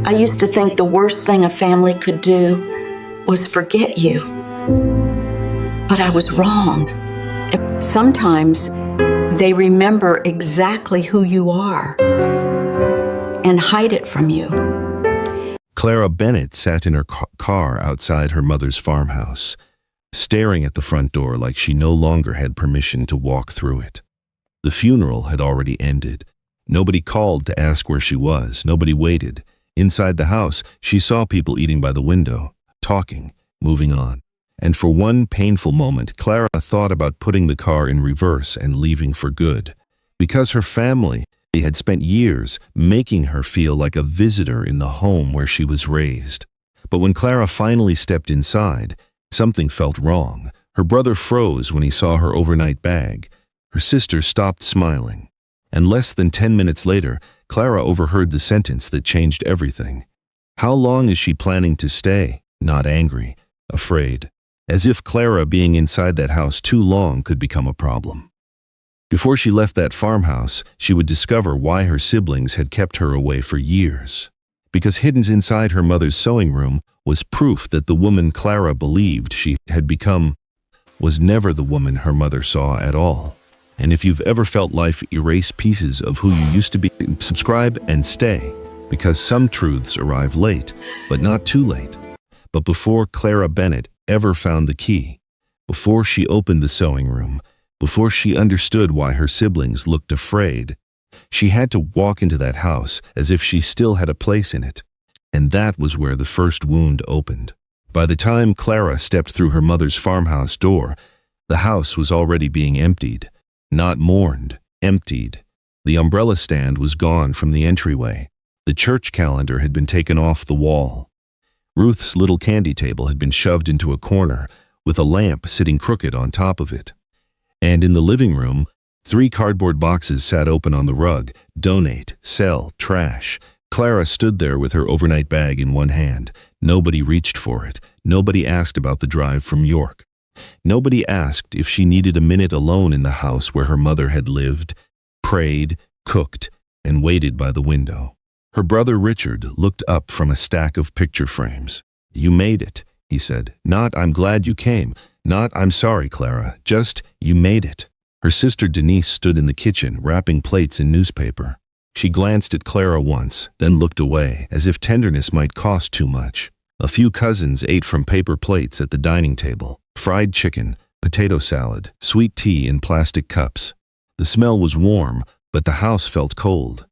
I used to think the worst thing a family could do was forget you. But I was wrong. Sometimes they remember exactly who you are and hide it from you. Clara Bennett sat in her car outside her mother's farmhouse, staring at the front door like she no longer had permission to walk through it. The funeral had already ended. Nobody called to ask where she was. Nobody waited. Inside the house, she saw people eating by the window, talking, moving on. And for one painful moment, Clara thought about putting the car in reverse and leaving for good, because her family had spent years making her feel like a visitor in the home where she was raised. But when Clara finally stepped inside, something felt wrong. Her brother froze when he saw her overnight bag. Her sister stopped smiling. And less than 10 minutes later, Clara overheard the sentence that changed everything. How long is she planning to stay? Not angry, afraid. As if Clara being inside that house too long could become a problem. Before she left that farmhouse, she would discover why her siblings had kept her away for years. Because hidden inside her mother's sewing room was proof that the woman Clara believed she had become was never the woman her mother saw at all. And if you've ever felt life erase pieces of who you used to be, subscribe and stay, because some truths arrive late, but not too late. But before Clara Bennett ever found the key, before she opened the sewing room, before she understood why her siblings looked afraid, she had to walk into that house as if she still had a place in it. And that was where the first wound opened. By the time Clara stepped through her mother's farmhouse door, the house was already being emptied. Not mourned, emptied. The umbrella stand was gone from the entryway. The church calendar had been taken off the wall. Ruth's little candy table had been shoved into a corner, with a lamp sitting crooked on top of it. And in the living room, 3 cardboard boxes sat open on the rug. Donate, sell, trash. Clara stood there with her overnight bag in one hand. Nobody reached for it. Nobody asked about the drive from York. Nobody asked if she needed a minute alone in the house where her mother had lived, prayed, cooked, and waited by the window. Her brother Richard looked up from a stack of picture frames. "You made it," he said. "Not, 'I'm glad you came.' Not, 'I'm sorry, Clara.' Just, 'You made it.'" Her sister Denise stood in the kitchen, wrapping plates in newspaper. She glanced at Clara once, then looked away, as if tenderness might cost too much. A few cousins ate from paper plates at the dining table. Fried chicken, potato salad, sweet tea in plastic cups. The smell was warm, but the house felt cold.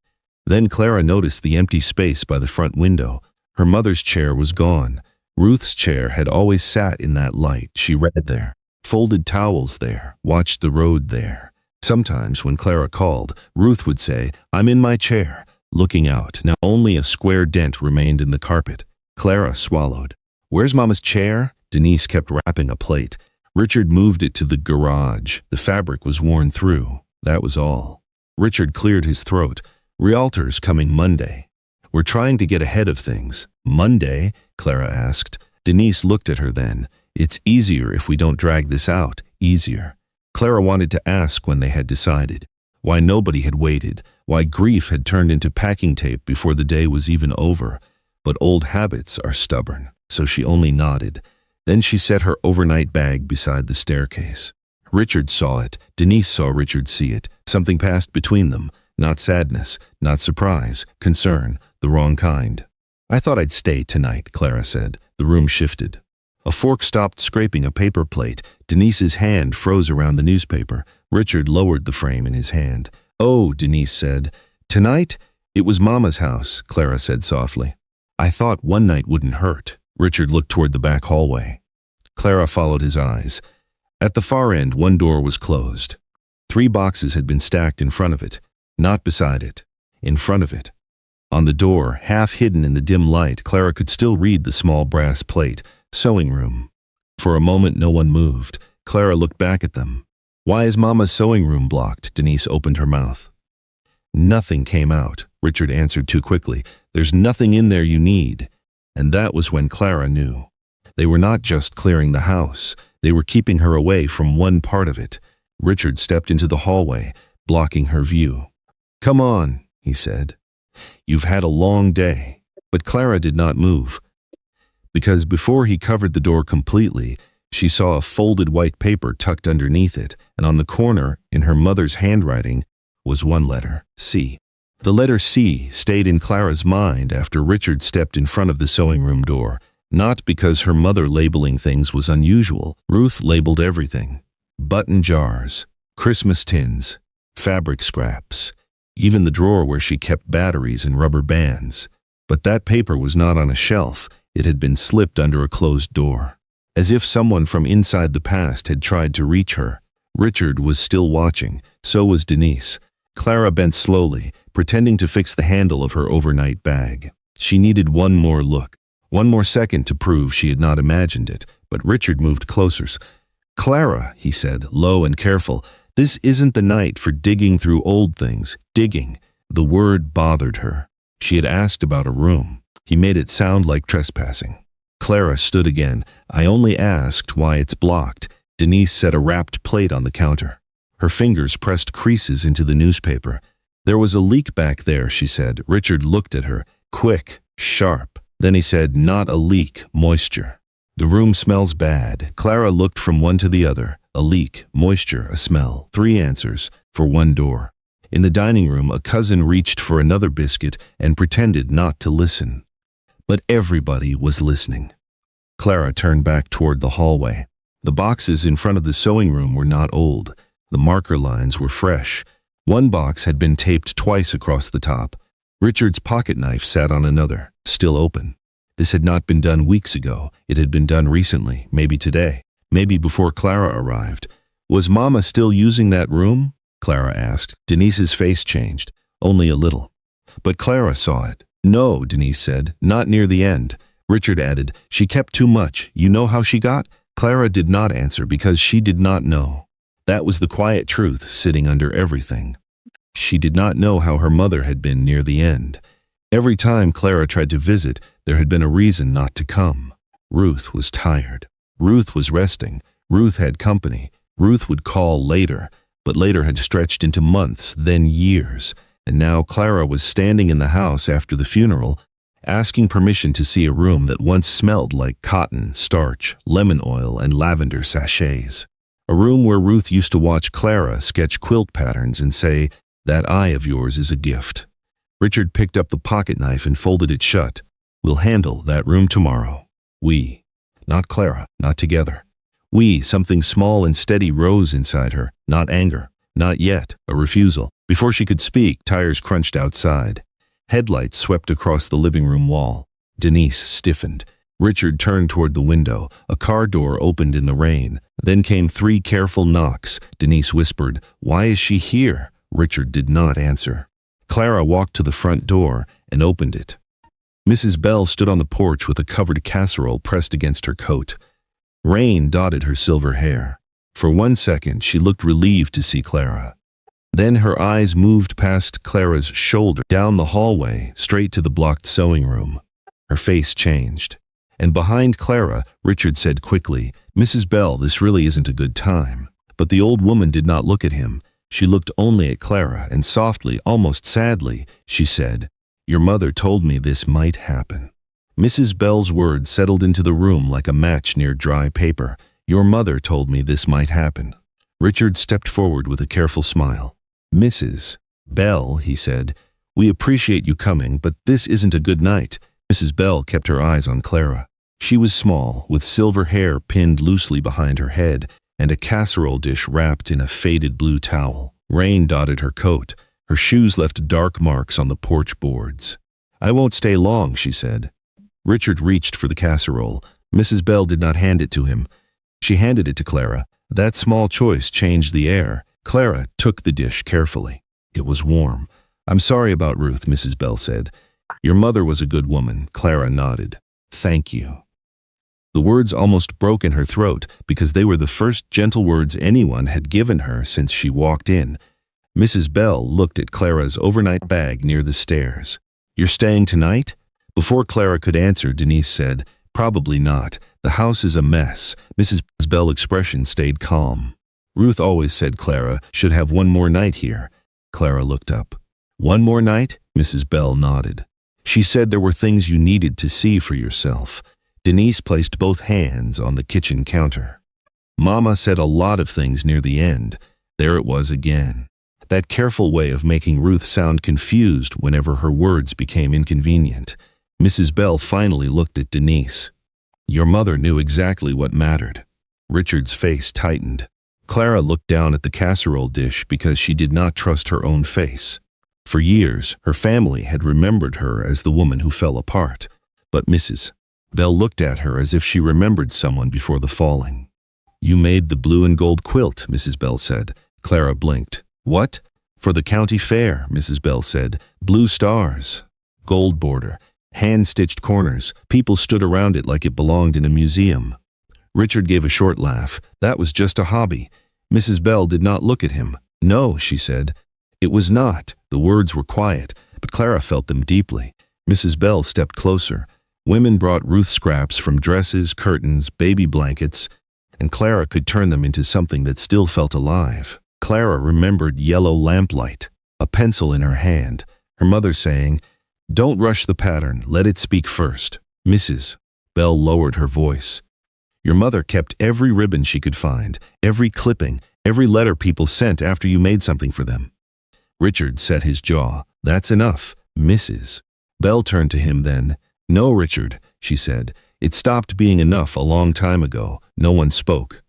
Then Clara noticed the empty space by the front window. Her mother's chair was gone. Ruth's chair had always sat in that light. She read there, folded towels there, watched the road there. Sometimes when Clara called, Ruth would say, "I'm in my chair," looking out. Now only a square dent remained in the carpet. Clara swallowed. "Where's Mama's chair?" Denise kept wrapping a plate. Richard moved it to the garage. The fabric was worn through. That was all. Richard cleared his throat. "Realtors coming Monday. We're trying to get ahead of things." "Monday?" Clara asked. Denise looked at her then. "It's easier if we don't drag this out. Easier." Clara wanted to ask when they had decided. Why nobody had waited. Why grief had turned into packing tape before the day was even over. But old habits are stubborn, so she only nodded. Then she set her overnight bag beside the staircase. Richard saw it. Denise saw Richard see it. Something passed between them. Not sadness, not surprise, concern, the wrong kind. "I thought I'd stay tonight," Clara said. The room shifted. A fork stopped scraping a paper plate. Denise's hand froze around the newspaper. Richard lowered the frame in his hand. "Oh," Denise said. "Tonight? It was Mama's house," Clara said softly. "I thought one night wouldn't hurt." Richard looked toward the back hallway. Clara followed his eyes. At the far end, one door was closed. 3 boxes had been stacked in front of it. Not beside it. In front of it. On the door, half hidden in the dim light, Clara could still read the small brass plate. "Sewing room." For a moment no one moved. Clara looked back at them. "Why is Mama's sewing room blocked?" Denise opened her mouth. "Nothing came out," Richard answered too quickly. "There's nothing in there you need." And that was when Clara knew. They were not just clearing the house. They were keeping her away from one part of it. Richard stepped into the hallway, blocking her view. "Come on," he said. "You've had a long day." But Clara did not move, because before he covered the door completely, she saw a folded white paper tucked underneath it, and on the corner, in her mother's handwriting, was one letter, C. The letter C stayed in Clara's mind after Richard stepped in front of the sewing room door, not because her mother labeling things was unusual. Ruth labeled everything: button jars, Christmas tins, fabric scraps, even the drawer where she kept batteries and rubber bands. But that paper was not on a shelf. It had been slipped under a closed door, as if someone from inside the past had tried to reach her. Richard was still watching, so was Denise. Clara bent slowly, pretending to fix the handle of her overnight bag. She needed one more look, one more second to prove she had not imagined it, but Richard moved closer. "Clara," he said, low and careful, "this isn't the night for digging through old things." Digging. The word bothered her. She had asked about a room. He made it sound like trespassing. Clara stood again. "I only asked why it's blocked." Denise set a wrapped plate on the counter. Her fingers pressed creases into the newspaper. "There was a leak back there," she said. Richard looked at her, quick, sharp. Then he said, "Not a leak, moisture." "The room smells bad." Clara looked from one to the other. A leak, moisture, a smell. 3 answers for one door. In the dining room, a cousin reached for another biscuit and pretended not to listen. But everybody was listening. Clara turned back toward the hallway. The boxes in front of the sewing room were not old. The marker lines were fresh. One box had been taped twice across the top. Richard's pocket knife sat on another, still open. This had not been done weeks ago. It had been done recently, maybe today, maybe before Clara arrived. "Was Mama still using that room?" Clara asked. Denise's face changed, only a little. But Clara saw it. "No," Denise said, "not near the end." Richard added, "She kept too much. You know how she got?" Clara did not answer because she did not know. That was the quiet truth sitting under everything. She did not know how her mother had been near the end. Every time Clara tried to visit, there had been a reason not to come. Ruth was tired. Ruth was resting. Ruth had company. Ruth would call later, but later had stretched into months, then years. And now Clara was standing in the house after the funeral, asking permission to see a room that once smelled like cotton, starch, lemon oil, and lavender sachets. A room where Ruth used to watch Clara sketch quilt patterns and say, "That eye of yours is a gift." Richard picked up the pocket knife and folded it shut. "We'll handle that room tomorrow. We." Not Clara, not together. We, something small and steady rose inside her, not anger, not yet, a refusal. Before she could speak, tires crunched outside. Headlights swept across the living room wall. Denise stiffened. Richard turned toward the window. A car door opened in the rain. Then came 3 careful knocks. Denise whispered, "Why is she here?" Richard did not answer. Clara walked to the front door and opened it. Mrs. Bell stood on the porch with a covered casserole pressed against her coat. Rain dotted her silver hair. For 1 second, she looked relieved to see Clara. Then her eyes moved past Clara's shoulder, down the hallway, straight to the blocked sewing room. Her face changed. And behind Clara, Richard said quickly, "Mrs. Bell, this really isn't a good time." But the old woman did not look at him. She looked only at Clara, and softly, almost sadly, she said, "Your mother told me this might happen." Mrs. Bell's words settled into the room like a match near dry paper. "Your mother told me this might happen." Richard stepped forward with a careful smile. "Mrs. Bell," he said, "we appreciate you coming, but this isn't a good night." Mrs. Bell kept her eyes on Clara. She was small, with silver hair pinned loosely behind her head, and a casserole dish wrapped in a faded blue towel. Rain dotted her coat. Her shoes left dark marks on the porch boards. "I won't stay long," she said. Richard reached for the casserole. Mrs. Bell did not hand it to him. She handed it to Clara. That small choice changed the air. Clara took the dish carefully. It was warm. "I'm sorry about Ruth," Mrs. Bell said. "Your mother was a good woman." Clara nodded. "Thank you." The words almost broke in her throat because they were the first gentle words anyone had given her since she walked in. Mrs. Bell looked at Clara's overnight bag near the stairs. "You're staying tonight?" Before Clara could answer, Denise said, "Probably not. The house is a mess." Mrs. Bell's expression stayed calm. "Ruth always said Clara should have one more night here." Clara looked up. "One more night?" Mrs. Bell nodded. She said there were things you needed to see for yourself. Denise placed both hands on the kitchen counter. Mama said a lot of things near the end. There it was again. That careful way of making Ruth sound confused whenever her words became inconvenient. Mrs. Bell finally looked at Denise. Your mother knew exactly what mattered. Richard's face tightened. Clara looked down at the casserole dish because she did not trust her own face. For years, her family had remembered her as the woman who fell apart. But Mrs. Bell looked at her as if she remembered someone before the falling. You made the blue and gold quilt, Mrs. Bell said. Clara blinked. What? For the county fair, Mrs. Bell said. Blue stars, gold border, hand-stitched corners. People stood around it like it belonged in a museum. Richard gave a short laugh. That was just a hobby. Mrs. Bell did not look at him. No, she said. It was not. The words were quiet, but Clara felt them deeply. Mrs. Bell stepped closer. Women brought Ruth scraps from dresses, curtains, baby blankets, and Clara could turn them into something that still felt alive. Clara remembered yellow lamplight, a pencil in her hand, her mother saying, Don't rush the pattern, let it speak first. Mrs. Bell lowered her voice. Your mother kept every ribbon she could find, every clipping, every letter people sent after you made something for them. Richard set his jaw. That's enough, Mrs. Bell turned to him then. No, Richard, she said. It stopped being enough a long time ago. No one spoke.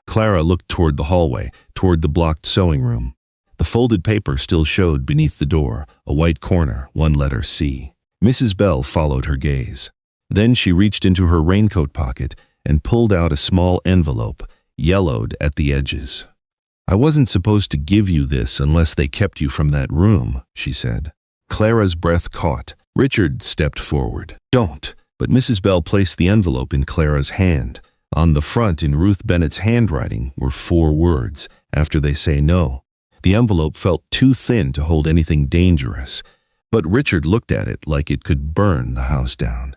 Clara looked toward the hallway, toward the blocked sewing room. The folded paper still showed beneath the door, a white corner, one letter C. Mrs. Bell followed her gaze. Then she reached into her raincoat pocket and pulled out a small envelope, yellowed at the edges. I wasn't supposed to give you this unless they kept you from that room, she said. Clara's breath caught. Richard stepped forward. Don't. But Mrs. Bell placed the envelope in Clara's hand. On the front, in Ruth Bennett's handwriting, were 4 words, after they say no. The envelope felt too thin to hold anything dangerous, but Richard looked at it like it could burn the house down.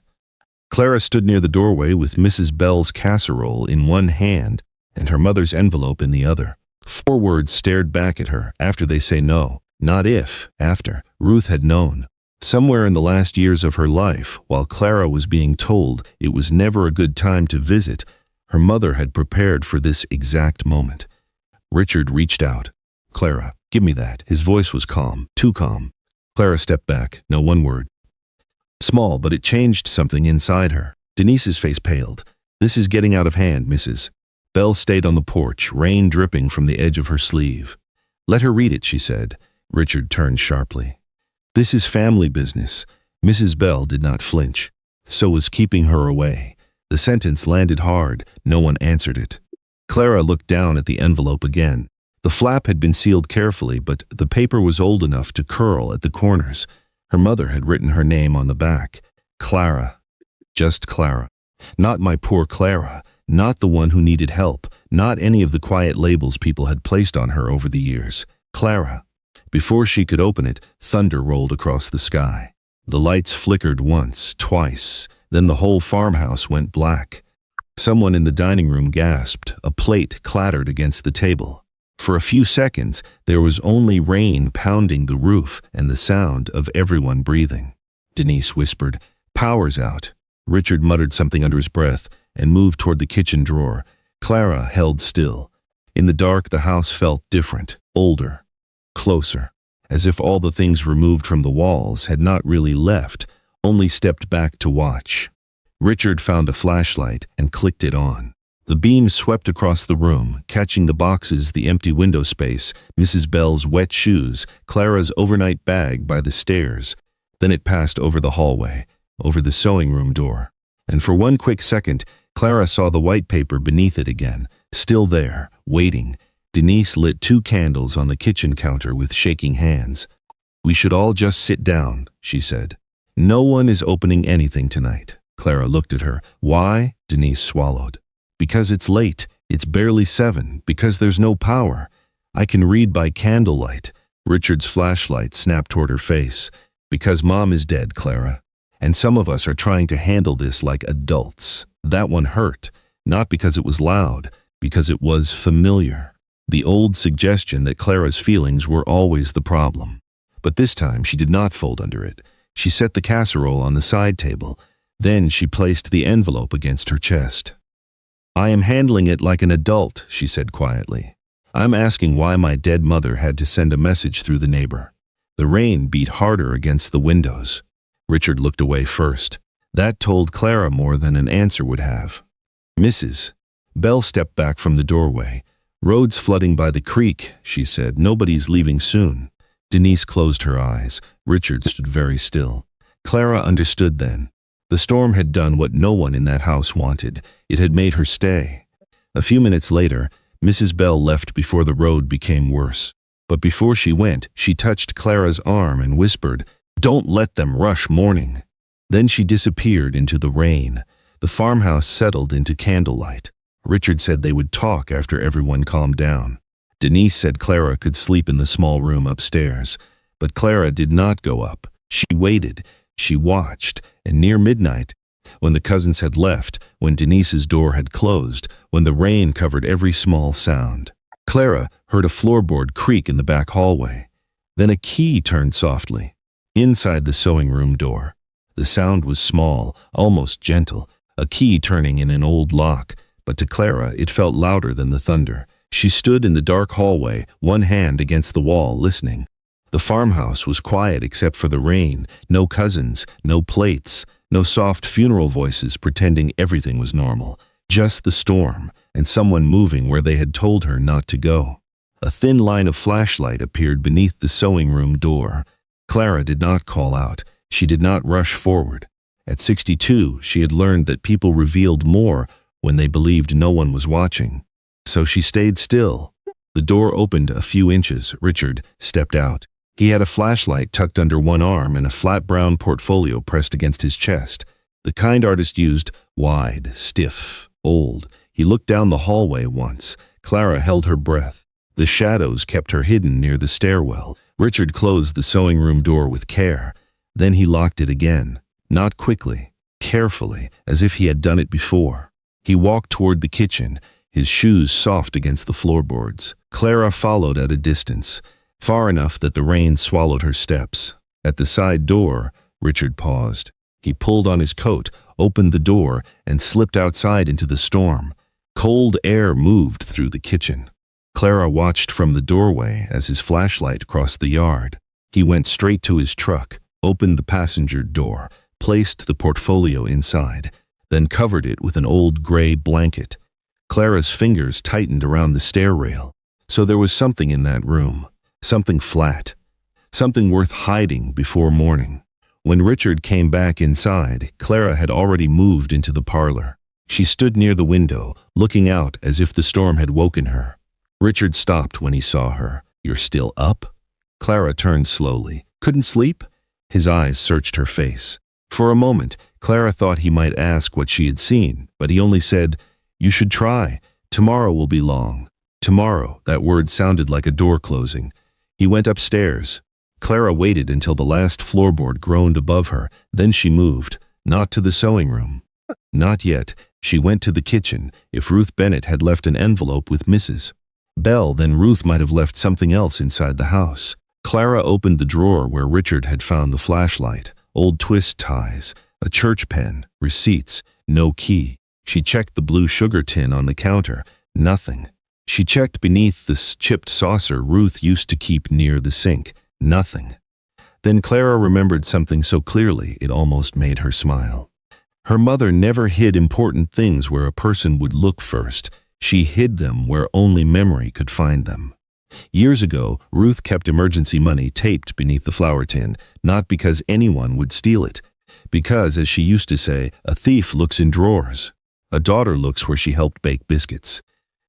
Clara stood near the doorway with Mrs. Bell's casserole in one hand and her mother's envelope in the other. 4 words stared back at her, after they say no. Not if, after. Ruth had known. Somewhere in the last years of her life, while Clara was being told it was never a good time to visit, her mother had prepared for this exact moment. Richard reached out. Clara, give me that. His voice was calm, too calm. Clara stepped back. No, 1 word. Small, but it changed something inside her. Denise's face paled. This is getting out of hand, Mrs. Bell stayed on the porch, rain dripping from the edge of her sleeve. Let her read it, she said. Richard turned sharply. This is family business. Mrs. Bell did not flinch. So was keeping her away. The sentence landed hard. No one answered it. Clara looked down at the envelope again. The flap had been sealed carefully, but the paper was old enough to curl at the corners. Her mother had written her name on the back. Clara. Just Clara. Not my poor Clara. Not the one who needed help. Not any of the quiet labels people had placed on her over the years. Clara. Before she could open it, thunder rolled across the sky. The lights flickered once, twice. Then the whole farmhouse went black. Someone in the dining room gasped. A plate clattered against the table. For a few seconds, there was only rain pounding the roof and the sound of everyone breathing. Denise whispered, Power's out. Richard muttered something under his breath and moved toward the kitchen drawer. Clara held still. In the dark, the house felt different, older, closer, as if all the things removed from the walls had not really left, only stepped back to watch. Richard found a flashlight and clicked it on. The beam swept across the room, catching the boxes, the empty window space, Mrs. Bell's wet shoes, Clara's overnight bag by the stairs. Then it passed over the hallway, over the sewing room door. And for one quick second, Clara saw the white paper beneath it again, still there, waiting. Denise lit 2 candles on the kitchen counter with shaking hands. We should all just sit down, she said. No one is opening anything tonight. Clara looked at her. Why? Denise swallowed. Because it's late. It's barely 7. Because there's no power. I can read by candlelight. Richard's flashlight snapped toward her face. Because Mom is dead, Clara. And some of us are trying to handle this like adults. That one hurt. Not because it was loud. Because it was familiar. The old suggestion that Clara's feelings were always the problem. But this time she did not fold under it. She set the casserole on the side table. Then she placed the envelope against her chest. "I am handling it like an adult," she said quietly. "I'm asking why my dead mother had to send a message through the neighbor." The rain beat harder against the windows. Richard looked away first. That told Clara more than an answer would have. "Mrs." Belle stepped back from the doorway. "Road's flooding by the creek," she said. "Nobody's leaving soon." Denise closed her eyes. Richard stood very still. Clara understood then. The storm had done what no one in that house wanted. It had made her stay. A few minutes later, Mrs. Bell left before the road became worse. But before she went, she touched Clara's arm and whispered, "Don't let them rush morning." Then she disappeared into the rain. The farmhouse settled into candlelight. Richard said they would talk after everyone calmed down. Denise said Clara could sleep in the small room upstairs. But Clara did not go up. She waited. She watched. And near midnight, when the cousins had left, when Denise's door had closed, when the rain covered every small sound, Clara heard a floorboard creak in the back hallway. Then a key turned softly. Inside the sewing room door. The sound was small, almost gentle, a key turning in an old lock, but to Clara it felt louder than the thunder. She stood in the dark hallway, one hand against the wall, listening. The farmhouse was quiet except for the rain, no cousins, no plates, no soft funeral voices pretending everything was normal. Just the storm, and someone moving where they had told her not to go. A thin line of flashlight appeared beneath the sewing room door. Clara did not call out. She did not rush forward. At 62, she had learned that people revealed more when they believed no one was watching. So she stayed still. The door opened a few inches. Richard stepped out. He had a flashlight tucked under one arm and a flat brown portfolio pressed against his chest. The kind artist used, wide, stiff, old. He looked down the hallway once. Clara held her breath. The shadows kept her hidden near the stairwell. Richard closed the sewing room door with care. Then he locked it again. Not quickly, carefully, as if he had done it before. He walked toward the kitchen, his shoes soft against the floorboards. Clara followed at a distance, far enough that the rain swallowed her steps. At the side door, Richard paused. He pulled on his coat, opened the door, and slipped outside into the storm. Cold air moved through the kitchen. Clara watched from the doorway as his flashlight crossed the yard. He went straight to his truck, opened the passenger door, placed the portfolio inside, then covered it with an old gray blanket. Clara's fingers tightened around the stair rail. So there was something in that room, something flat, something worth hiding before morning. When Richard came back inside, Clara had already moved into the parlor. She stood near the window, looking out as if the storm had woken her. Richard stopped when he saw her. "You're still up?" Clara turned slowly. "Couldn't sleep?" His eyes searched her face. For a moment, Clara thought he might ask what she had seen, but he only said, "You should try. Tomorrow will be long." Tomorrow, that word sounded like a door closing. He went upstairs. Clara waited until the last floorboard groaned above her. Then she moved, not to the sewing room. Not yet. She went to the kitchen. If Ruth Bennett had left an envelope with Mrs. Bell, then Ruth might have left something else inside the house. Clara opened the drawer where Richard had found the flashlight, old twist ties, a church pen, receipts, no key. She checked the blue sugar tin on the counter. Nothing. She checked beneath the chipped saucer Ruth used to keep near the sink. Nothing. Then Clara remembered something so clearly it almost made her smile. Her mother never hid important things where a person would look first. She hid them where only memory could find them. Years ago, Ruth kept emergency money taped beneath the flour tin, not because anyone would steal it, because, as she used to say, a thief looks in drawers. A daughter looks where she helped bake biscuits.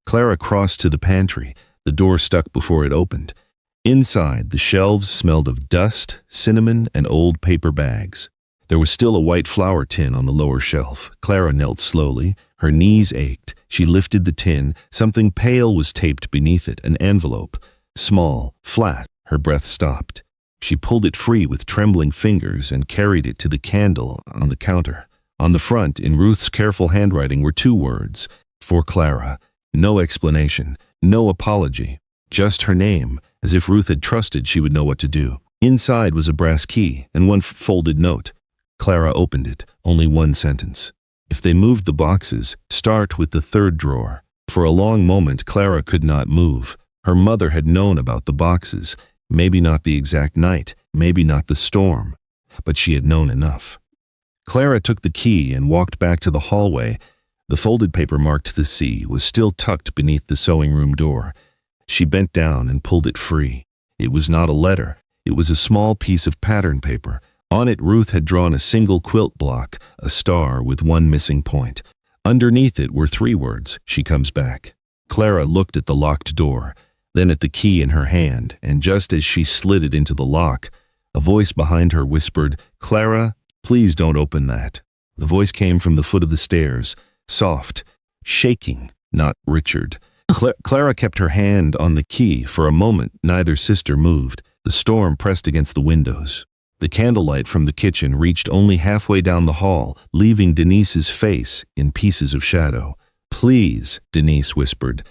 Clara crossed to the pantry. The door stuck before it opened. Inside, the shelves smelled of dust, cinnamon, and old paper bags. There was still a white flour tin on the lower shelf. Clara knelt slowly. Her knees ached. She lifted the tin. Something pale was taped beneath it, an envelope. Small, flat. Her breath stopped. She pulled it free with trembling fingers and carried it to the candle on the counter. On the front, in Ruth's careful handwriting, were 2 words. For Clara. No explanation. No apology. Just her name, as if Ruth had trusted she would know what to do. Inside was a brass key and one folded note. Clara opened it, only one sentence. If they moved the boxes, start with the third drawer. For a long moment, Clara could not move. Her mother had known about the boxes, maybe not the exact night, maybe not the storm, but she had known enough. Clara took the key and walked back to the hallway. The folded paper marked the C was still tucked beneath the sewing room door. She bent down and pulled it free. It was not a letter. It was a small piece of pattern paper. On it, Ruth had drawn a single quilt block, a star with one missing point. Underneath it were 3 words, "She comes back." Clara looked at the locked door, then at the key in her hand, and just as she slid it into the lock, a voice behind her whispered, "Clara, please don't open that." The voice came from the foot of the stairs, soft, shaking, not Richard. Clara kept her hand on the key. For a moment, neither sister moved. The storm pressed against the windows. The candlelight from the kitchen reached only halfway down the hall, leaving Denise's face in pieces of shadow. "Please," Denise whispered,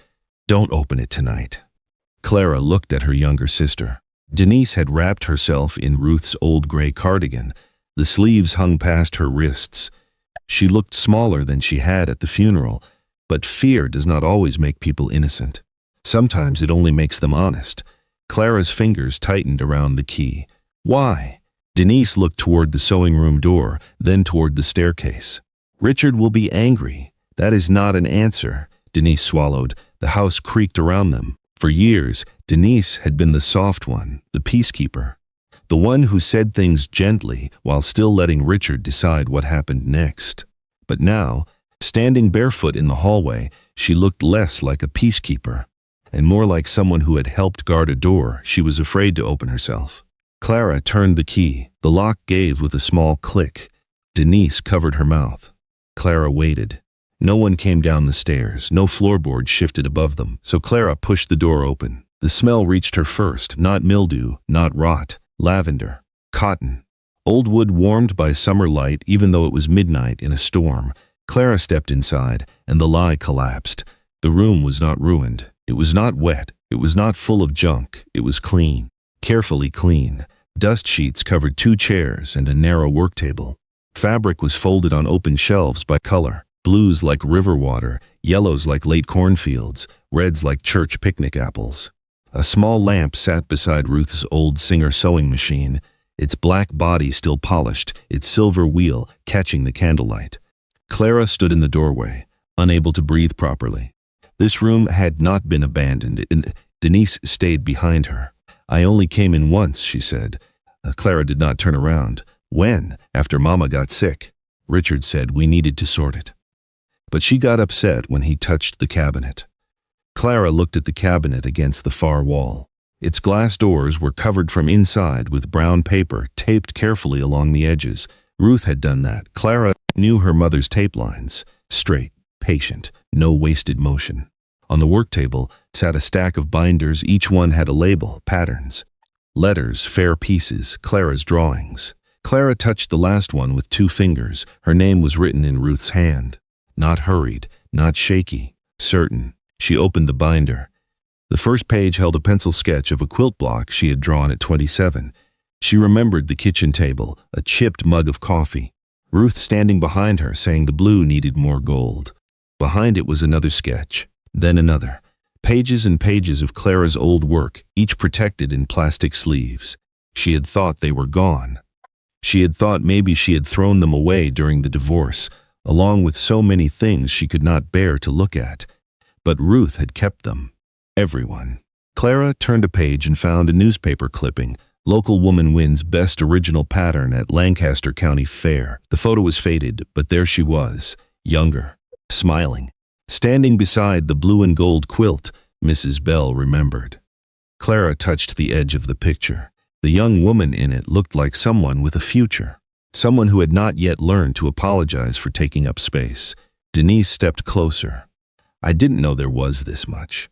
"don't open it tonight." Clara looked at her younger sister. Denise had wrapped herself in Ruth's old gray cardigan. The sleeves hung past her wrists. She looked smaller than she had at the funeral, but fear does not always make people innocent. Sometimes it only makes them honest. Clara's fingers tightened around the key. Why? Denise looked toward the sewing room door, then toward the staircase. "Richard will be angry. That is not an answer." Denise swallowed. The house creaked around them. For years, Denise had been the soft one, the peacekeeper, the one who said things gently while still letting Richard decide what happened next. But now, standing barefoot in the hallway, she looked less like a peacekeeper and more like someone who had helped guard a door she was afraid to open herself. Clara turned the key. The lock gave with a small click. Denise covered her mouth. Clara waited. No one came down the stairs. No floorboard shifted above them. So Clara pushed the door open. The smell reached her first, not mildew, not rot. Lavender. Cotton. Old wood warmed by summer light even though it was midnight in a storm. Clara stepped inside, and the lie collapsed. The room was not ruined. It was not wet. It was not full of junk. It was clean. Carefully clean. Dust sheets covered 2 chairs and a narrow work table. Fabric was folded on open shelves by color. Blues like river water, yellows like late cornfields, reds like church picnic apples. A small lamp sat beside Ruth's old Singer sewing machine, its black body still polished, its silver wheel catching the candlelight. Clara stood in the doorway, unable to breathe properly. This room had not been abandoned, and Denise stayed behind her. "I only came in once," she said. Clara did not turn around. "When?" "After Mama got sick." Richard said we needed to sort it. But she got upset when he touched the cabinet. Clara looked at the cabinet against the far wall. Its glass doors were covered from inside with brown paper taped carefully along the edges. Ruth had done that. Clara knew her mother's tape lines. Straight, patient, no wasted motion. On the work table sat a stack of binders. Each one had a label, patterns. Letters, fair pieces, Clara's drawings. Clara touched the last one with 2 fingers. Her name was written in Ruth's hand. Not hurried, not shaky, certain. She opened the binder. The first page held a pencil sketch of a quilt block she had drawn at 27. She remembered the kitchen table, a chipped mug of coffee. Ruth standing behind her saying the blue needed more gold. Behind it was another sketch, then another. Pages and pages of Clara's old work, each protected in plastic sleeves. She had thought they were gone. She had thought maybe she had thrown them away during the divorce, along with so many things she could not bear to look at. But Ruth had kept them. Everyone. Clara turned a page and found a newspaper clipping. Local woman wins best original pattern at Lancaster County Fair. The photo was faded, but there she was, younger, smiling. Standing beside the blue and gold quilt, Mrs. Bell remembered. Clara touched the edge of the picture. The young woman in it looked like someone with a future. Someone who had not yet learned to apologize for taking up space. Denise stepped closer. "I didn't know there was this much."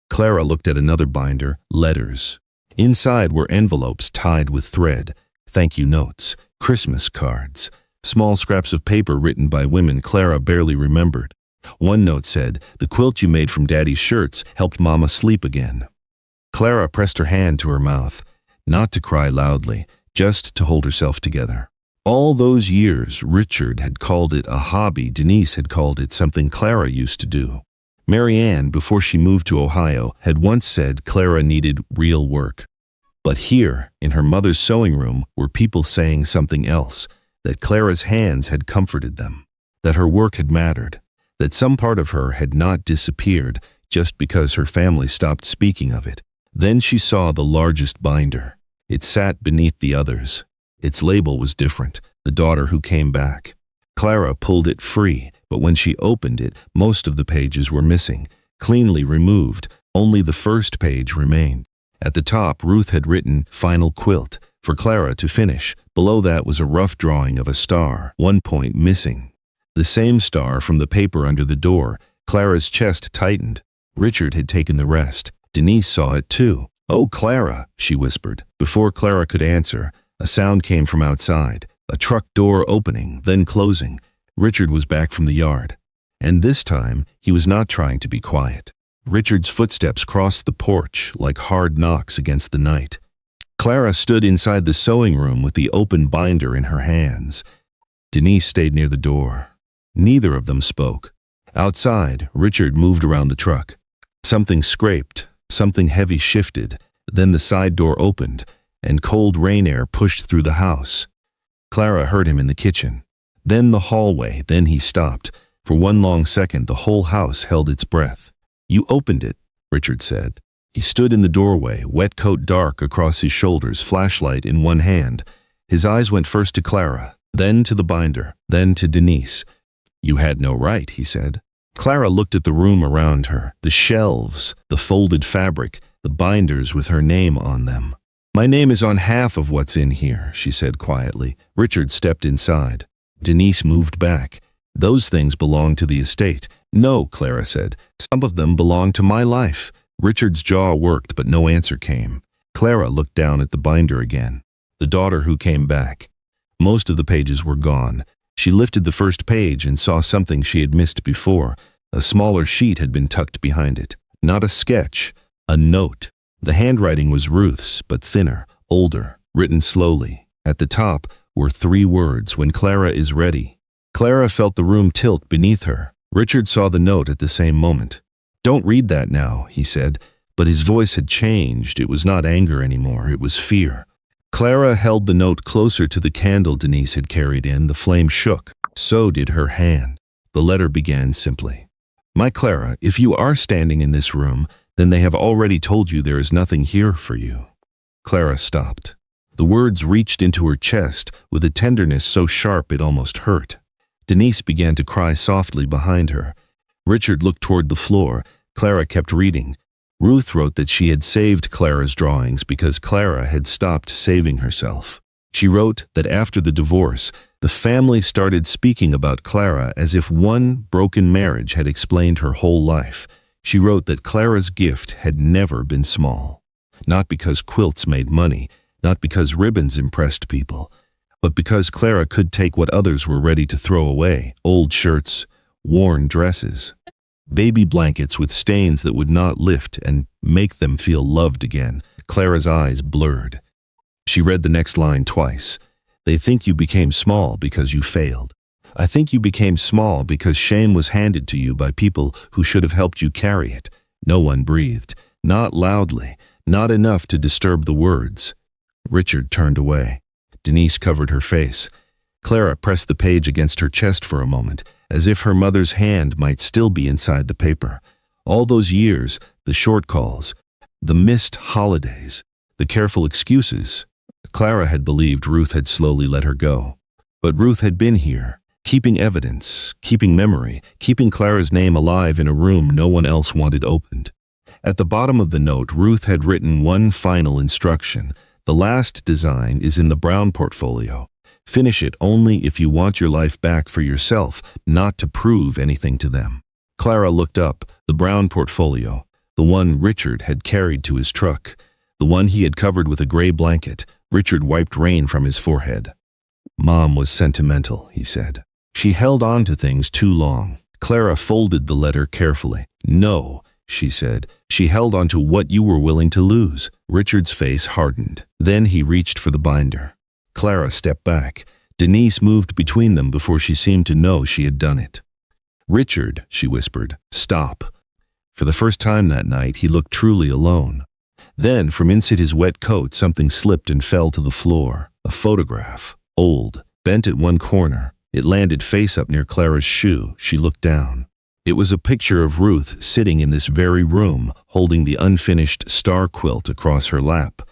Clara looked at another binder, letters. Inside were envelopes tied with thread, thank you notes, Christmas cards, small scraps of paper written by women Clara barely remembered. One note said, "The quilt you made from Daddy's shirts helped Mama sleep again." Clara pressed her hand to her mouth. not to cry loudly, just to hold herself together. All those years, Richard had called it a hobby. Denise had called it something Clara used to do. Mary Ann, before she moved to Ohio, had once said Clara needed real work. But here, in her mother's sewing room, were people saying something else, that Clara's hands had comforted them, that her work had mattered, that some part of her had not disappeared just because her family stopped speaking of it. Then she saw the largest binder. It sat beneath the others. Its label was different, The Daughter Who Came Back. Clara pulled it free, but when she opened it, most of the pages were missing, cleanly removed. Only the first page remained. At the top, Ruth had written, "Final quilt," for Clara to finish. Below that was a rough drawing of a star, one point missing. The same star from the paper under the door. Clara's chest tightened. Richard had taken the rest. Denise saw it too. "Oh, Clara," she whispered. Before Clara could answer, a sound came from outside. A truck door opening, then closing. Richard was back from the yard. And this time, he was not trying to be quiet. Richard's footsteps crossed the porch like hard knocks against the night. Clara stood inside the sewing room with the open binder in her hands. Denise stayed near the door. Neither of them spoke. Outside, Richard moved around the truck. Something scraped, something heavy shifted, then the side door opened, and cold rain air pushed through the house. Clara heard him in the kitchen. Then the hallway, then he stopped. For one long second, the whole house held its breath. "You opened it," Richard said. He stood in the doorway, wet coat dark across his shoulders, flashlight in one hand. His eyes went first to Clara, then to the binder, then to Denise. "You had no right," he said. Clara looked at the room around her, the shelves, the folded fabric, the binders with her name on them. "My name is on half of what's in here," she said quietly. Richard stepped inside. Denise moved back. "Those things belong to the estate." "No," Clara said. "Some of them belong to my life." Richard's jaw worked, but no answer came. Clara looked down at the binder again. The Daughter Who Came Back. Most of the pages were gone. She lifted the first page and saw something she had missed before. A smaller sheet had been tucked behind it. Not a sketch, a note. The handwriting was Ruth's, but thinner, older, written slowly. At the top were 3 words, "When Clara is ready." Clara felt the room tilt beneath her. Richard saw the note at the same moment. "Don't read that now," he said, but his voice had changed. It was not anger anymore, it was fear. Clara held the note closer to the candle Denise had carried in. The flame shook. So did her hand. The letter began simply. "My Clara, if you are standing in this room, then they have already told you there is nothing here for you." Clara stopped. The words reached into her chest with a tenderness so sharp it almost hurt. Denise began to cry softly behind her. Richard looked toward the floor. Clara kept reading. Ruth wrote that she had saved Clara's drawings because Clara had stopped saving herself. She wrote that after the divorce, the family started speaking about Clara as if one broken marriage had explained her whole life. She wrote that Clara's gift had never been small. Not because quilts made money, not because ribbons impressed people, but because Clara could take what others were ready to throw away: old shirts, worn dresses, baby blankets with stains that would not lift and make them feel loved again. Clara's eyes blurred. She read the next line twice. "They think you became small because you failed. I think you became small because shame was handed to you by people who should have helped you carry it." No one breathed. Not loudly. Not enough to disturb the words. Richard turned away. Denise covered her face. Clara pressed the page against her chest for a moment, as if her mother's hand might still be inside the paper. All those years, the short calls, the missed holidays, the careful excuses. Clara had believed Ruth had slowly let her go. But Ruth had been here, keeping evidence, keeping memory, keeping Clara's name alive in a room no one else wanted opened. At the bottom of the note, Ruth had written one final instruction. "The last design is in the brown portfolio. Finish it only if you want your life back for yourself, not to prove anything to them." Clara looked up. The brown portfolio, the one Richard had carried to his truck, the one he had covered with a gray blanket. Richard wiped rain from his forehead. "Mom was sentimental," he said. "She held on to things too long." Clara folded the letter carefully. "No, she said. She held onto what you were willing to lose. Richard's face hardened. Then he reached for the binder. Clara stepped back. Denise moved between them before she seemed to know she had done it. "Richard," she whispered, "stop." For the first time that night, he looked truly alone. Then, from inside his wet coat, something slipped and fell to the floor. A photograph. Old. Bent at one corner. It landed face up near Clara's shoe. She looked down. It was a picture of Ruth sitting in this very room, holding the unfinished star quilt across her lap.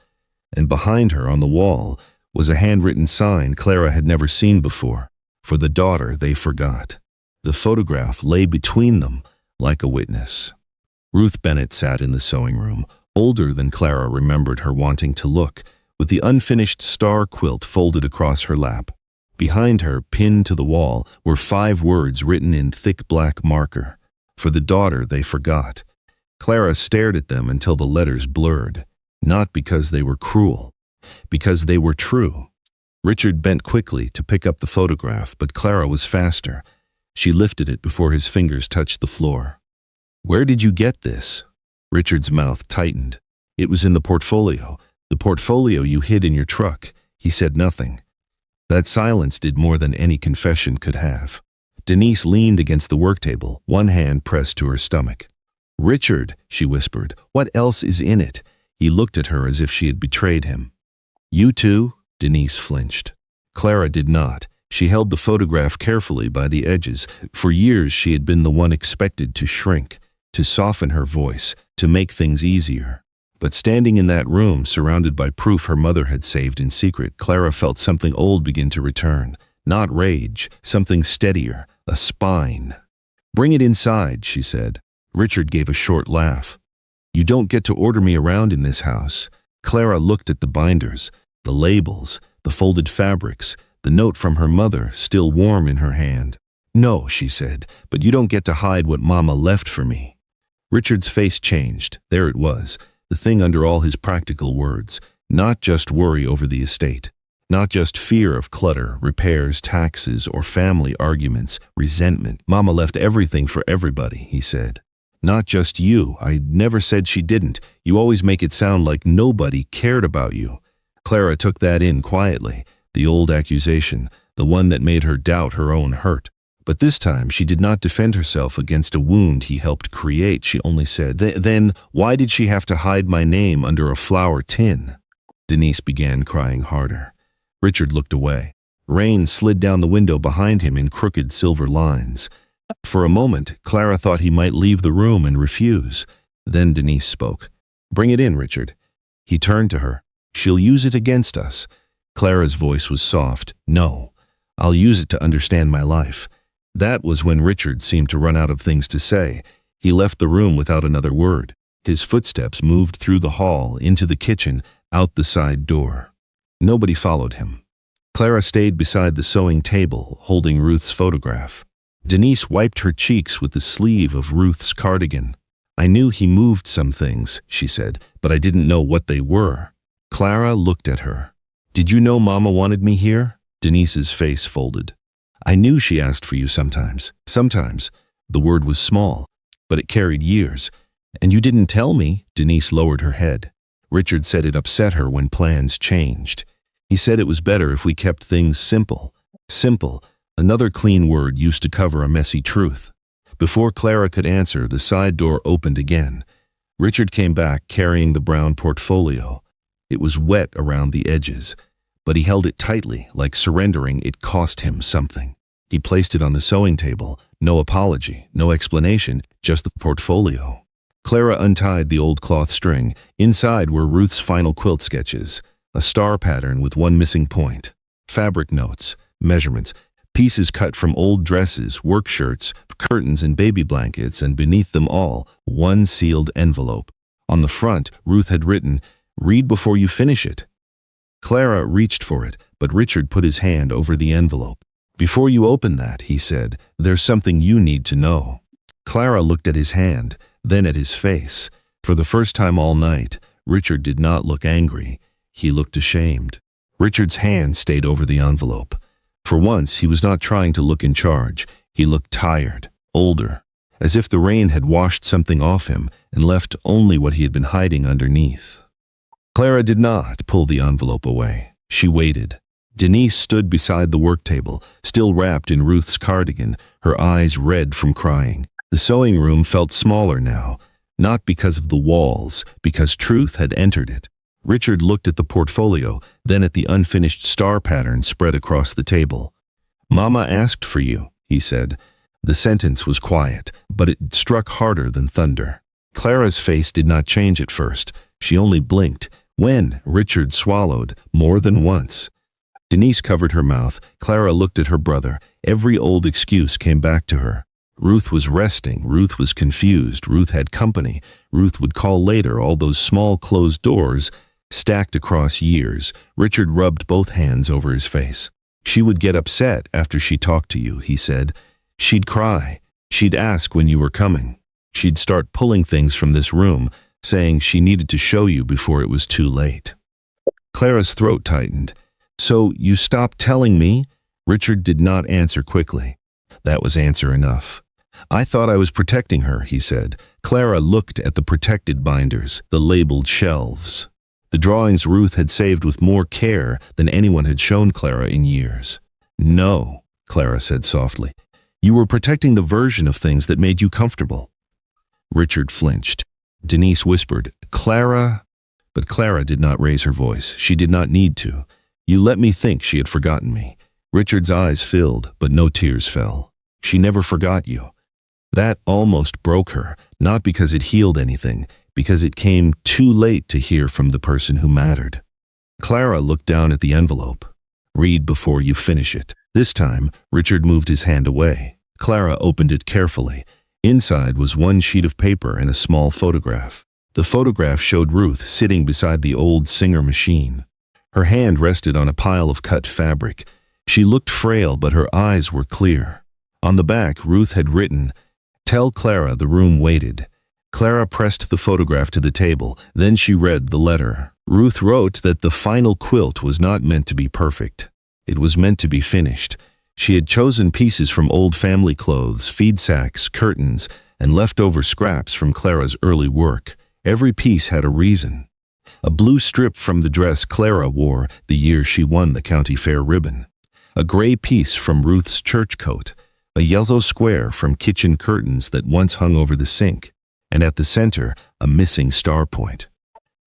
And behind her, on the wall, was a handwritten sign Clara had never seen before. For the daughter they forgot. The photograph lay between them like a witness. Ruth Bennett sat in the sewing room, older than Clara remembered her wanting to look, with the unfinished star quilt folded across her lap. Behind her, pinned to the wall, were 5 words written in thick black marker. For the daughter they forgot. Clara stared at them until the letters blurred. Not because they were cruel, because they were true. Richard bent quickly to pick up the photograph, but Clara was faster. She lifted it before his fingers touched the floor. "Where did you get this?" Richard's mouth tightened. "It was in the portfolio you hid in your truck." He said nothing. That silence did more than any confession could have. Denise leaned against the work table, one hand pressed to her stomach. "Richard," she whispered, "what else is in it?" He looked at her as if she had betrayed him. "You too?" Denise flinched. Clara did not. She held the photograph carefully by the edges. For years she had been the one expected to shrink, to soften her voice, to make things easier. But standing in that room, surrounded by proof her mother had saved in secret, Clara felt something old begin to return. Not rage, something steadier, a spine. "Bring it inside," she said. Richard gave a short laugh. "You don't get to order me around in this house." Clara looked at the binders, the labels, the folded fabrics, the note from her mother still warm in her hand. "No," she said, "but you don't get to hide what Mama left for me." Richard's face changed. There it was. The thing under all his practical words, not just worry over the estate, not just fear of clutter, repairs, taxes, or family arguments, resentment. "Mama left everything for everybody," he said. "Not just you. I never said she didn't. You always make it sound like nobody cared about you." Clara took that in quietly, the old accusation, the one that made her doubt her own hurt. But this time she did not defend herself against a wound he helped create. She only said, Then why did she have to hide my name under a flour tin?" Denise began crying harder. Richard looked away. Rain slid down the window behind him in crooked silver lines. For a moment, Clara thought he might leave the room and refuse. Then Denise spoke. "Bring it in, Richard." He turned to her. "She'll use it against us." Clara's voice was soft. "No, I'll use it to understand my life." That was when Richard seemed to run out of things to say. He left the room without another word. His footsteps moved through the hall, into the kitchen, out the side door. Nobody followed him. Clara stayed beside the sewing table, holding Ruth's photograph. Denise wiped her cheeks with the sleeve of Ruth's cardigan. "I knew he moved some things," she said, "but I didn't know what they were." Clara looked at her. "Did you know Mama wanted me here?" Denise's face folded. "I knew she asked for you sometimes." Sometimes. The word was small, but it carried years. "And you didn't tell me?" Denise lowered her head. Richard said it upset her when plans changed. He said it was better if we kept things simple. Simple, another clean word used to cover a messy truth. Before Clara could answer, the side door opened again. Richard came back carrying the brown portfolio. It was wet around the edges, but he held it tightly, like surrendering it cost him something. He placed it on the sewing table. No apology, no explanation, just the portfolio. Clara untied the old cloth string. Inside were Ruth's final quilt sketches, a star pattern with one missing point, fabric notes, measurements, pieces cut from old dresses, work shirts, curtains, and baby blankets, and beneath them all, one sealed envelope. On the front, Ruth had written, "Read before you finish it." Clara reached for it, but Richard put his hand over the envelope. "Before you open that," he said, "there's something you need to know." Clara looked at his hand, then at his face. For the first time all night, Richard did not look angry. He looked ashamed. Richard's hand stayed over the envelope. For once, he was not trying to look in charge. He looked tired, older. as if the rain had washed something off him and left only what he had been hiding underneath. Clara did not pull the envelope away. She waited. Denise stood beside the work table, still wrapped in Ruth's cardigan, her eyes red from crying. The sewing room felt smaller now, not because of the walls, because truth had entered it. Richard looked at the portfolio, then at the unfinished star pattern spread across the table. "Mama asked for you," he said. The sentence was quiet, but it struck harder than thunder. Clara's face did not change at first. She only blinked. When? Richard swallowed, more than once. Denise covered her mouth. Clara looked at her brother. Every old excuse came back to her. Ruth was resting. Ruth was confused. Ruth had company. Ruth would call later. All those small closed doors stacked across years. Richard rubbed both hands over his face. "She would get upset after she talked to you," he said. "She'd cry. She'd ask when you were coming. She'd start pulling things from this room, saying she needed to show you before it was too late." Clara's throat tightened. "So you stopped telling me?" Richard did not answer quickly. That was answer enough. "I thought I was protecting her," he said. Clara looked at the protected binders, the labeled shelves. The drawings Ruth had saved with more care than anyone had shown Clara in years. "No," Clara said softly. "You were protecting the version of things that made you comfortable." Richard flinched. Denise whispered, "Clara," but Clara did not raise her voice. She did not need to. "You let me think she had forgotten me." Richard's eyes filled, but no tears fell. "She never forgot you." That almost broke her, not because it healed anything, because it came too late to hear from the person who mattered. Clara looked down at the envelope. "Read before you finish it." This time, Richard moved his hand away. Clara opened it carefully. Inside was one sheet of paper and a small photograph. The photograph showed Ruth sitting beside the old Singer machine. Her hand rested on a pile of cut fabric. She looked frail, but her eyes were clear. On the back, Ruth had written, "Tell Clara the room waited." Clara pressed the photograph to the table. Then she read the letter. Ruth wrote that the final quilt was not meant to be perfect. It was meant to be finished. She had chosen pieces from old family clothes, feed sacks, curtains, and leftover scraps from Clara's early work. Every piece had a reason. A blue strip from the dress Clara wore the year she won the county fair ribbon. A gray piece from Ruth's church coat. A yellow square from kitchen curtains that once hung over the sink. And at the center, a missing star point.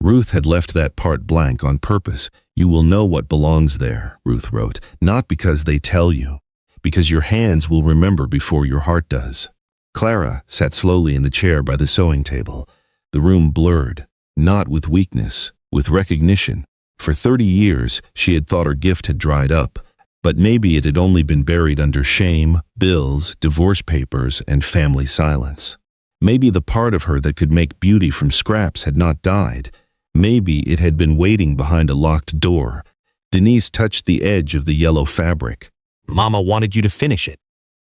Ruth had left that part blank on purpose. "You will know what belongs there," Ruth wrote, "not because they tell you, because your hands will remember before your heart does." Clara sat slowly in the chair by the sewing table. The room blurred, not with weakness, with recognition. For 30 years, she had thought her gift had dried up, but maybe it had only been buried under shame, bills, divorce papers, and family silence. Maybe the part of her that could make beauty from scraps had not died. Maybe it had been waiting behind a locked door. Denise touched the edge of the yellow fabric. "Mama wanted you to finish it."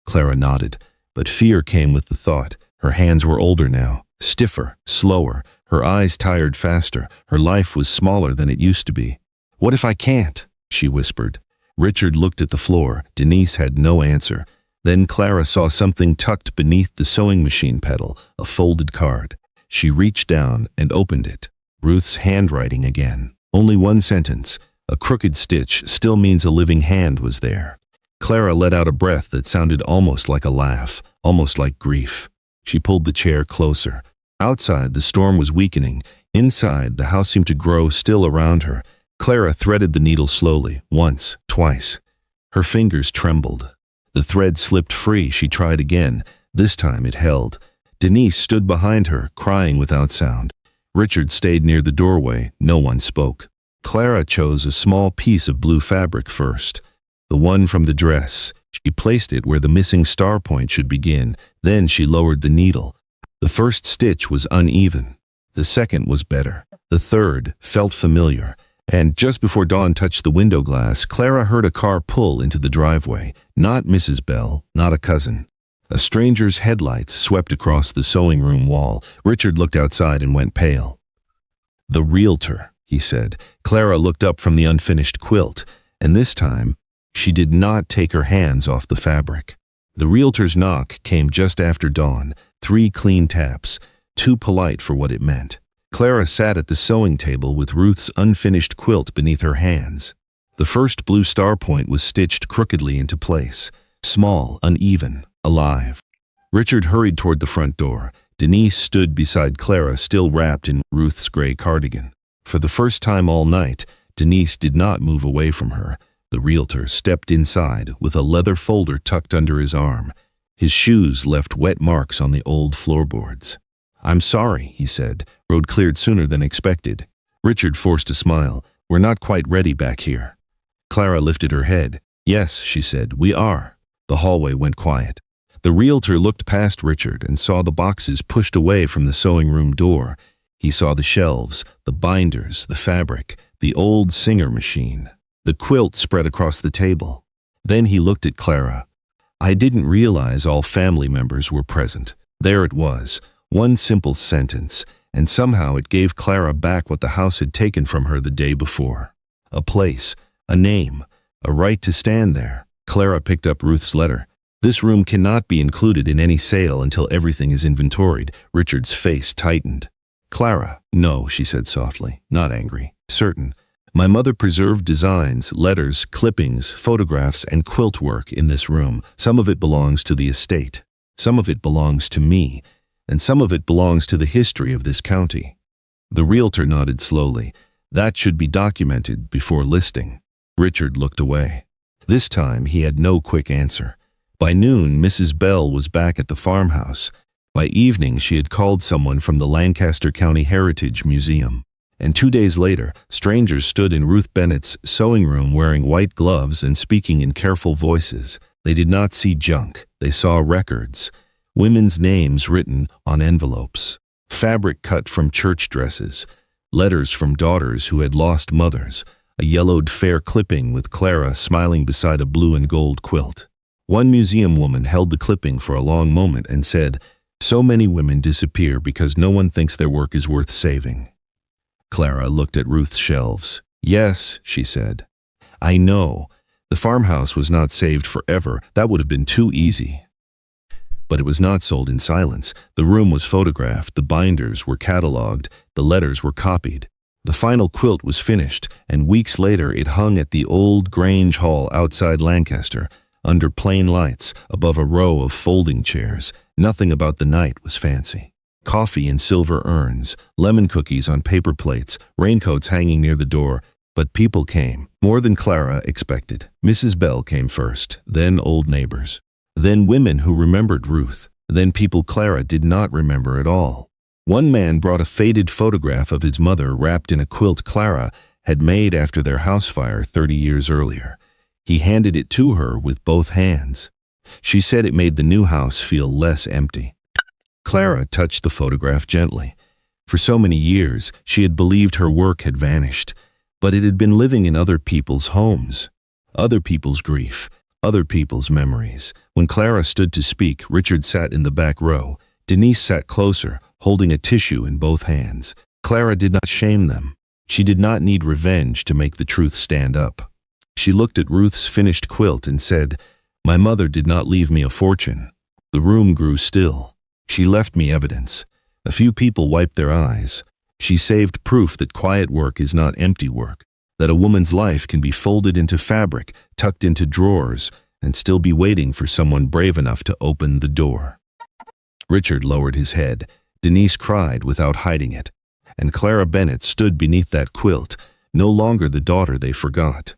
Clara nodded, but fear came with the thought. Her hands were older now, stiffer, slower, her eyes tired faster. Her life was smaller than it used to be. "What if I can't?" she whispered. Richard looked at the floor. Denise had no answer. Then Clara saw something tucked beneath the sewing machine pedal, a folded card. She reached down and opened it. Ruth's handwriting again. Only one sentence. A crooked stitch still means a living hand was there. Clara let out a breath that sounded almost like a laugh, almost like grief. She pulled the chair closer. Outside, the storm was weakening. Inside, the house seemed to grow still around her. Clara threaded the needle slowly, once, twice. Her fingers trembled. The thread slipped free. She tried again. This time it held. Denise stood behind her, crying without sound. Richard stayed near the doorway. No one spoke. Clara chose a small piece of blue fabric first. The one from the dress. She placed it where the missing star point should begin. Then she lowered the needle. The first stitch was uneven. The second was better. The third felt familiar. And just before Dawn touched the window glass, Clara heard a car pull into the driveway. Not Mrs. Bell, not a cousin. A stranger's headlights swept across the sewing room wall. Richard looked outside and went pale. "The realtor," he said. Clara looked up from the unfinished quilt, and this time, she did not take her hands off the fabric. The realtor's knock came just after dawn, 3 clean taps, too polite for what it meant. Clara sat at the sewing table with Ruth's unfinished quilt beneath her hands. The first blue star point was stitched crookedly into place, small, uneven, alive. Richard hurried toward the front door. Denise stood beside Clara, still wrapped in Ruth's gray cardigan. For the first time all night, Denise did not move away from her. The realtor stepped inside with a leather folder tucked under his arm. His shoes left wet marks on the old floorboards. "I'm sorry," he said. "Road cleared sooner than expected." Richard forced a smile. "We're not quite ready back here." Clara lifted her head. "Yes," she said, "we are." The hallway went quiet. The realtor looked past Richard and saw the boxes pushed away from the sewing room door. He saw the shelves, the binders, the fabric, the old Singer machine, the quilt spread across the table. Then he looked at Clara. "I didn't realize all family members were present." There it was, one simple sentence, and somehow it gave Clara back what the house had taken from her the day before. A place, a name, a right to stand there. Clara picked up Ruth's letter. "This room cannot be included in any sale until everything is inventoried." Richard's face tightened. "Clara." "No," she said softly, not angry, certain. "My mother preserved designs, letters, clippings, photographs, and quilt work in this room. Some of it belongs to the estate. Some of it belongs to me. And some of it belongs to the history of this county." The realtor nodded slowly. "That should be documented before listing." Richard looked away. This time he had no quick answer. By noon, Mrs. Bell was back at the farmhouse. By evening, she had called someone from the Lancaster County Heritage Museum. And 2 days later, strangers stood in Ruth Bennett's sewing room wearing white gloves and speaking in careful voices. They did not see junk. They saw records. Women's names written on envelopes. Fabric cut from church dresses. Letters from daughters who had lost mothers. A yellowed fair clipping with Clara smiling beside a blue and gold quilt. One museum woman held the clipping for a long moment and said, "So many women disappear because no one thinks their work is worth saving." Clara looked at Ruth's shelves. "Yes," she said. "I know. The farmhouse was not saved forever. That would have been too easy." But it was not sold in silence. The room was photographed, the binders were catalogued, the letters were copied. The final quilt was finished, and weeks later it hung at the old Grange Hall outside Lancaster, under plain lights, above a row of folding chairs. Nothing about the night was fancy. Coffee in silver urns, lemon cookies on paper plates, raincoats hanging near the door. But people came, more than Clara expected. Mrs. Bell came first, then old neighbors. Then women who remembered Ruth. Then people Clara did not remember at all. One man brought a faded photograph of his mother wrapped in a quilt Clara had made after their house fire 30 years earlier. He handed it to her with both hands. She said it made the new house feel less empty. Clara touched the photograph gently. For so many years, she had believed her work had vanished, but it had been living in other people's homes, other people's grief, other people's memories. When Clara stood to speak, Richard sat in the back row. Denise sat closer, holding a tissue in both hands. Clara did not shame them. She did not need revenge to make the truth stand up. She looked at Ruth's finished quilt and said, "My mother did not leave me a fortune." The room grew still. "She left me evidence." A few people wiped their eyes. She saved proof that quiet work is not empty work, that a woman's life can be folded into fabric, tucked into drawers, and still be waiting for someone brave enough to open the door. Richard lowered his head. Denise cried without hiding it. And Clara Bennett stood beneath that quilt, no longer the daughter they forgot.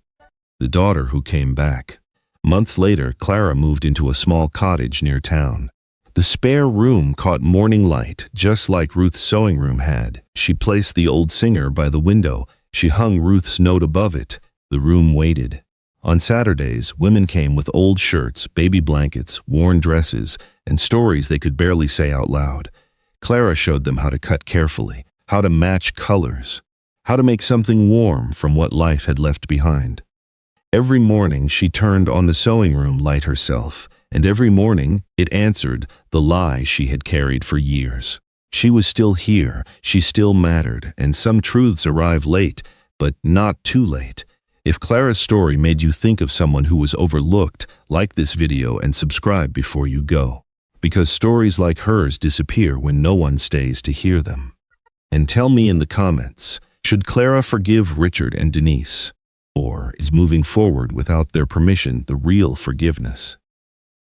The daughter who came back. Months later, Clara moved into a small cottage near town. The spare room caught morning light, just like Ruth's sewing room had. She placed the old Singer by the window. She hung Ruth's note above it. The room waited. On Saturdays, women came with old shirts, baby blankets, worn dresses, and stories they could barely say out loud. Clara showed them how to cut carefully, how to match colors, how to make something warm from what life had left behind. Every morning she turned on the sewing room light herself, and every morning it answered the lie she had carried for years. She was still here, she still mattered, and some truths arrive late, but not too late. If Clara's story made you think of someone who was overlooked, like this video and subscribe before you go. Because stories like hers disappear when no one stays to hear them. And tell me in the comments, should Clara forgive Richard and Denise? Or is moving forward without their permission the real forgiveness?